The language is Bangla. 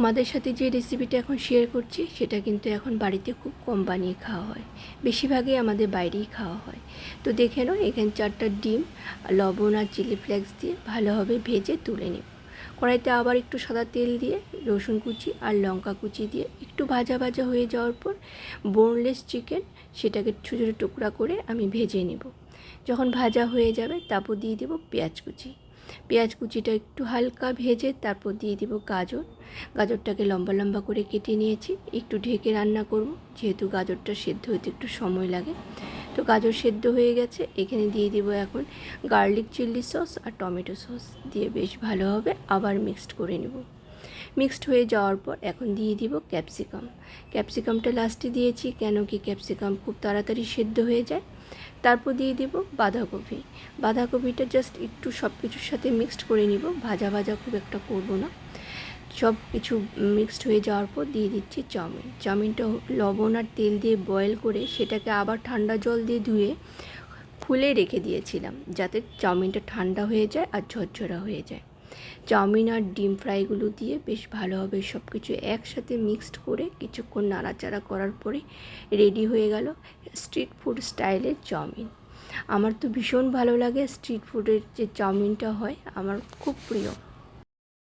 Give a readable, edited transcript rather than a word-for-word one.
তোমাদের সাথে যে রেসিপিটা এখন শেয়ার করছি সেটা কিন্তু এখন বাড়িতে খুব কম বানিয়ে খাওয়া হয়, বেশিরভাগই আমাদের বাইরেই খাওয়া হয়। তো দেখে নাও, এখানে 4টা ডিম লবণ আর চিলি ফ্লেক্স দিয়ে ভালোভাবে ভেজে তুলে নেব। কড়াইতে আবার একটু সাদা তেল দিয়ে রসুন কুচি আর লঙ্কা কুচি দিয়ে একটু ভাজা ভাজা হয়ে যাওয়ার পর বোনলেস চিকেন সেটাকে ছোটো ছোটো টুকরা করে আমি ভেজে নেব। যখন ভাজা হয়ে যাবে তারপর দিয়ে দেবো পেঁয়াজ কুচি। পেঁয়াজ কুচিটা একটু হালকা ভেজে তারপর দিয়ে দিব গাজরটাকে লম্বা লম্বা করে কেটে নিয়েছি। একটু ঢেকে রান্না করব, যেহেতু গাজরটা সেদ্ধ হতে একটু সময় লাগে। তো গাজর সেদ্ধ হয়ে গেছে, এখানে দিয়ে দিব এখন গার্লিক চিলি সস আর টমেটো সস দিয়ে বেশ ভালোভাবে আবার মিক্সড করে নেব। মিক্সড হয়ে যাওয়ার পর এখন দিয়ে দিব ক্যাপসিকামটা লাস্টে দিয়েছি, কেন কি ক্যাপসিকাম খুব তাড়াতাড়ি সেদ্ধ হয়ে যায়। তারপর দিয়ে দিব বাঁধাকপিটা জাস্ট একটু সব কিছুর সাথে মিক্সড করে নিব, ভাজা ভাজা খুব একটা করব না। সব কিছু মিক্সড হয়ে যাওয়ার পর দিয়ে দিচ্ছি চাউমিনটা লবণ আর তেল দিয়ে বয়েল করে সেটাকে আবার ঠান্ডা জল দিয়ে ধুয়ে খুলে রেখে দিয়েছিলাম, যাতে চাউমিনটা ঠান্ডা হয়ে যায় আর ঝরঝরা হয়ে যায়। চাউমিন আর ডিম ফ্রাইগুলো দিয়ে বেশ ভালোভাবে সব কিছু একসাথে মিক্সড করে কিছুক্ষণ নাড়াচাড়া করার পরে রেডি হয়ে গেল স্ট্রিট ফুড স্টাইলের চাউমিন। আমার তো ভীষণ ভালো লাগে, স্ট্রিট ফুডের যে চাউমিনটা হয় আমার খুব প্রিয়।